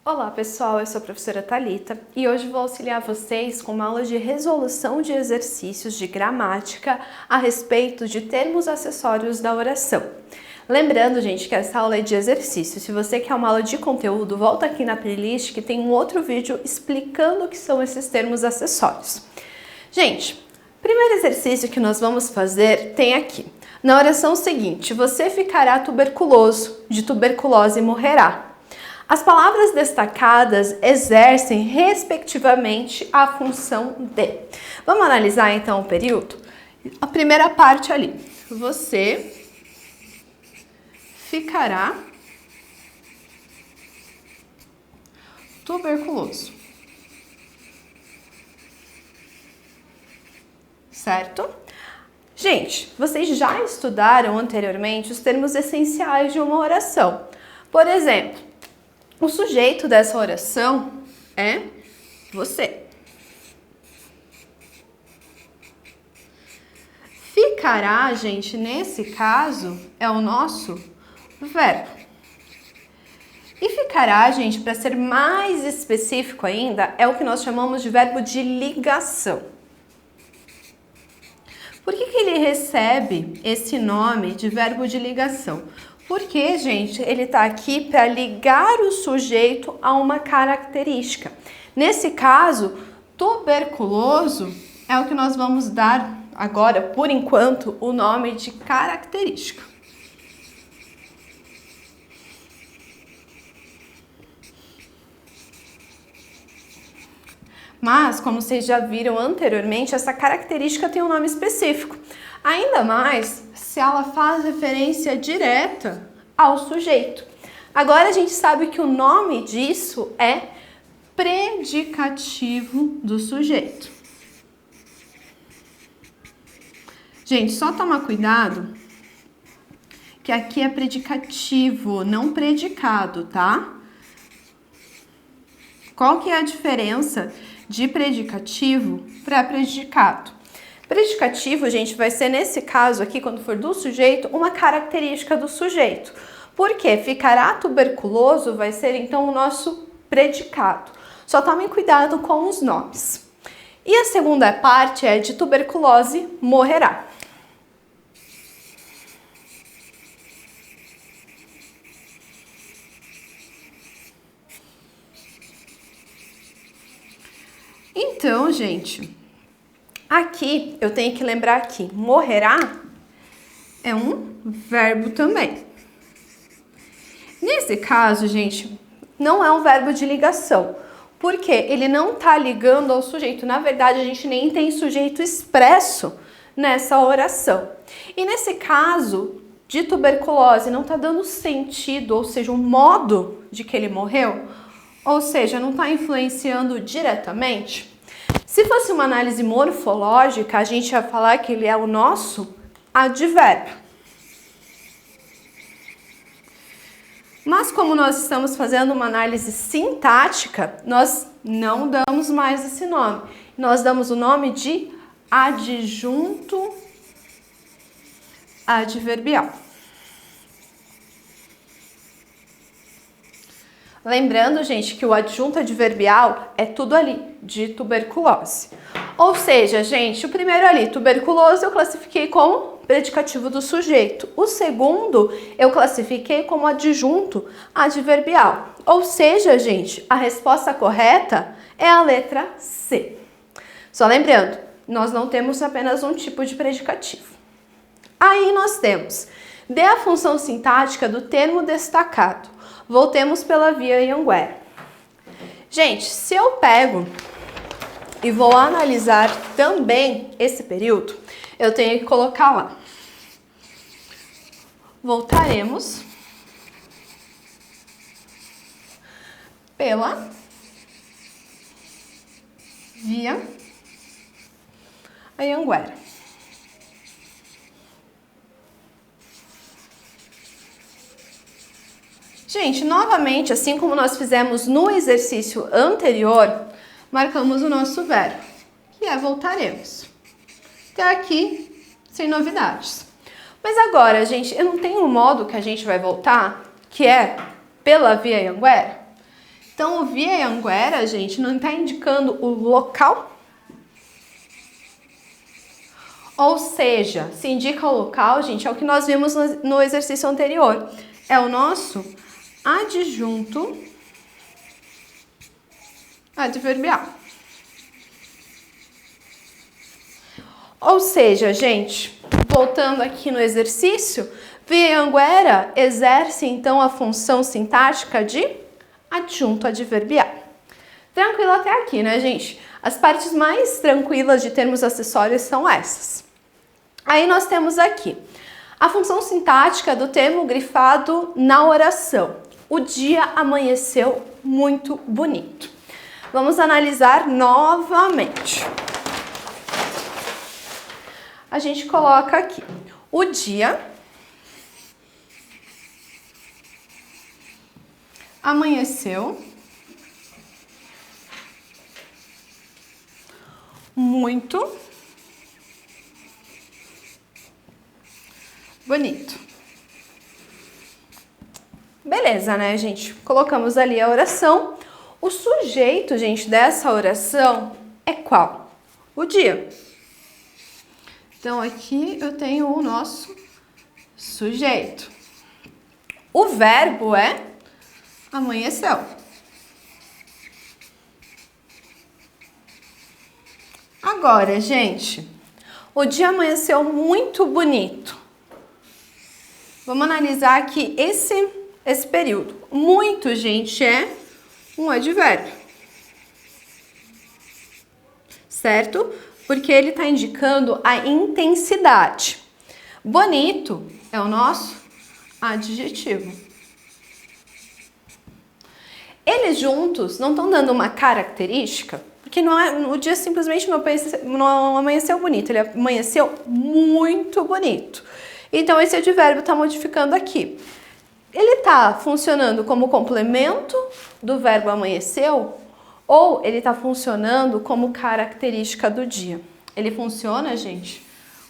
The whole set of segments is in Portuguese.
Olá pessoal, eu sou a professora Thalita e hoje vou auxiliar vocês com uma aula de resolução de exercícios de gramática a respeito de termos acessórios da oração. Lembrando, gente, que essa aula é de exercício. Se você quer uma aula de conteúdo, volta aqui na playlist que tem um outro vídeo explicando o que são esses termos acessórios. Gente, o primeiro exercício que nós vamos fazer tem aqui. Na oração seguinte, você ficará tuberculoso, de tuberculose morrerá. As palavras destacadas exercem, respectivamente, a função de. Vamos analisar, então, o período? A primeira parte ali. Você ficará tuberculoso. Certo? Gente, vocês já estudaram anteriormente os termos essenciais de uma oração. Por exemplo, o sujeito dessa oração é você. Ficará, gente, nesse caso, é o nosso verbo. E ficará, gente, para ser mais específico ainda, é o que nós chamamos de verbo de ligação. Por que ele recebe esse nome de verbo de ligação? Porque, gente, ele está aqui para ligar o sujeito a uma característica. Nesse caso, tuberculoso é o que nós vamos dar agora, por enquanto, o nome de característica. Mas, como vocês já viram anteriormente, essa característica tem um nome específico. Ainda mais se ela faz referência direta ao sujeito. Agora a gente sabe que o nome disso é predicativo do sujeito. Gente, só tomar cuidado que aqui é predicativo, não predicado, tá? Qual que é a diferença de predicativo para predicado? Predicativo, gente, vai ser nesse caso aqui, quando for do sujeito, uma característica do sujeito. Por quê? Ficará tuberculoso vai ser, então, o nosso predicado. Só tomem cuidado com os nomes. E a segunda parte é de tuberculose morrerá. Então, gente, aqui eu tenho que lembrar que morrerá é um verbo também. Nesse caso, gente, não é um verbo de ligação, porque ele não está ligando ao sujeito. Na verdade, a gente nem tem sujeito expresso nessa oração. E nesse caso de tuberculose, não está dando sentido, ou seja, o modo de que ele morreu, ou seja, não está influenciando diretamente. Se fosse uma análise morfológica, a gente ia falar que ele é o nosso advérbio. Mas como nós estamos fazendo uma análise sintática, nós não damos mais esse nome. Nós damos o nome de adjunto adverbial. Lembrando, gente, que o adjunto adverbial é tudo ali, de tuberculose. Ou seja, gente, o primeiro ali, tuberculose, eu classifiquei como predicativo do sujeito. O segundo, eu classifiquei como adjunto adverbial. Ou seja, gente, a resposta correta é a letra C. Só lembrando, nós não temos apenas um tipo de predicativo. Aí nós temos, dê a função sintática do termo destacado. Voltemos pela via Anguera. Gente, se eu pego e vou analisar também esse período, eu tenho que colocar lá. Voltaremos pela via Anguera. Gente, novamente, assim como nós fizemos no exercício anterior, marcamos o nosso verbo, que é voltaremos. Até aqui, sem novidades. Mas agora, gente, eu não tenho um modo que a gente vai voltar, que é pela via Anguera. Então, o via Anhanguera, gente, não está indicando o local? Ou seja, se indica o local, gente, é o que nós vimos no exercício anterior. É o nosso adjunto adverbial. Ou seja, gente, voltando aqui no exercício, via Anhanguera exerce então a função sintática de adjunto adverbial. Tranquilo até aqui, né, gente? As partes mais tranquilas de termos acessórios são essas. Aí nós temos aqui a função sintática do termo grifado na oração. O dia amanheceu muito bonito. Vamos analisar novamente. A gente coloca aqui o dia amanheceu muito bonito. Beleza, né, gente? Colocamos ali a oração. O sujeito, gente, dessa oração é qual? O dia. Então, aqui eu tenho o nosso sujeito. O verbo é amanheceu. Agora, gente, o dia amanheceu muito bonito. Vamos analisar aqui esse período. Muito, gente, é um advérbio. Certo? Porque ele está indicando a intensidade. Bonito é o nosso adjetivo. Eles juntos não estão dando uma característica, porque o dia simplesmente não amanheceu bonito, ele amanheceu muito bonito. Então, esse advérbio está modificando aqui. Ele está funcionando como complemento do verbo amanheceu ou ele está funcionando como característica do dia? Ele funciona, gente,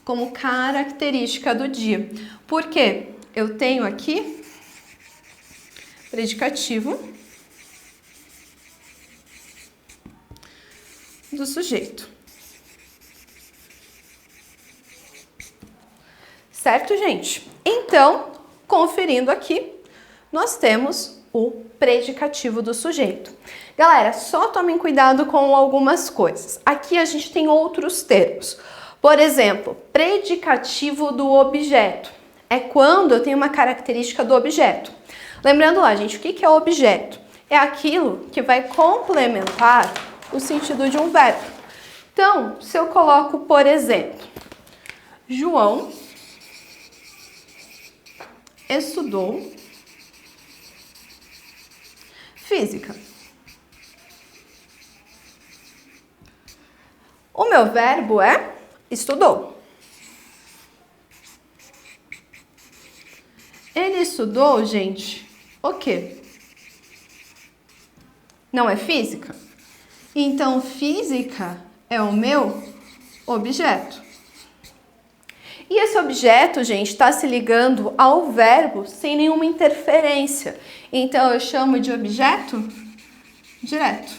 como característica do dia. Por quê? Eu tenho aqui predicativo do sujeito. Certo, gente? Então, conferindo aqui, nós temos o predicativo do sujeito. Galera, só tomem cuidado com algumas coisas. Aqui a gente tem outros termos. Por exemplo, predicativo do objeto. É quando eu tenho uma característica do objeto. Lembrando lá, gente, o que é objeto? É aquilo que vai complementar o sentido de um verbo. Então, se eu coloco, por exemplo, João estudou física. O meu verbo é estudou. Ele estudou, gente, o quê? Não é física? Então, física é o meu objeto. E esse objeto, gente, está se ligando ao verbo sem nenhuma interferência. Então, eu chamo de objeto direto.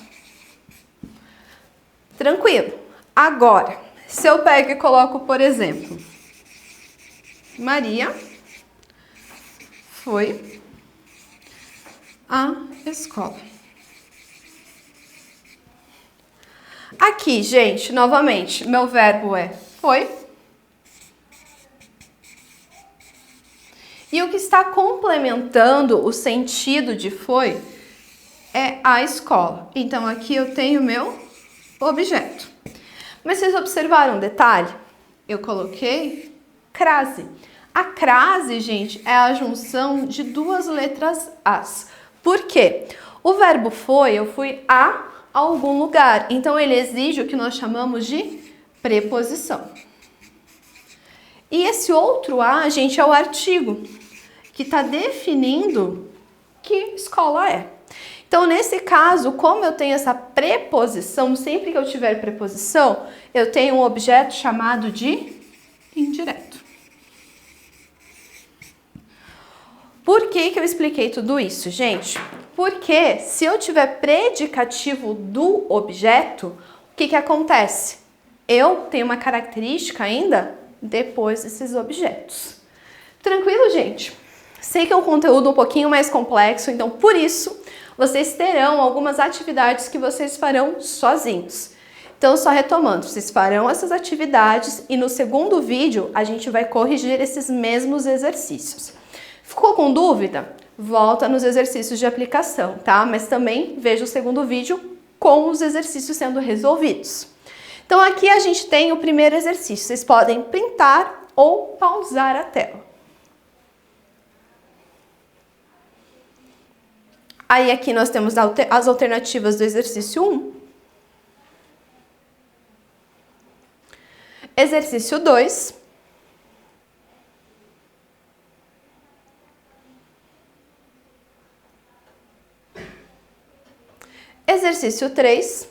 Tranquilo. Agora, se eu pego e coloco, por exemplo, Maria foi à escola. Aqui, gente, novamente, meu verbo é foi. E o que está complementando o sentido de foi é a escola. Então, aqui eu tenho meu objeto. Mas vocês observaram um detalhe? Eu coloquei crase. A crase, gente, é a junção de duas letras as. Por quê? O verbo foi, eu fui a algum lugar. Então, ele exige o que nós chamamos de preposição. E esse outro a, gente, é o artigo, que está definindo que escola é. Então, nesse caso, como eu tenho essa preposição, sempre que eu tiver preposição, eu tenho um objeto chamado de indireto. Por que eu expliquei tudo isso, gente? Porque se eu tiver predicativo do objeto, o que acontece? Eu tenho uma característica ainda depois desses objetos. Tranquilo, gente? Sei que é um conteúdo um pouquinho mais complexo, então por isso vocês terão algumas atividades que vocês farão sozinhos. Então, só retomando, vocês farão essas atividades e no segundo vídeo a gente vai corrigir esses mesmos exercícios. Ficou com dúvida? Volta nos exercícios de aplicação, tá? Mas também veja o segundo vídeo com os exercícios sendo resolvidos. Então, aqui a gente tem o primeiro exercício. Vocês podem printar ou pausar a tela. Aí aqui nós temos as alternativas do exercício 1. Exercício 2. Exercício 3.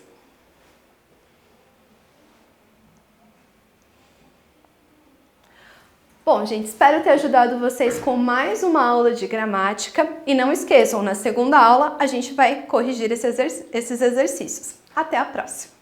Bom, gente, espero ter ajudado vocês com mais uma aula de gramática. E não esqueçam, na segunda aula a gente vai corrigir esses exercícios. Até a próxima!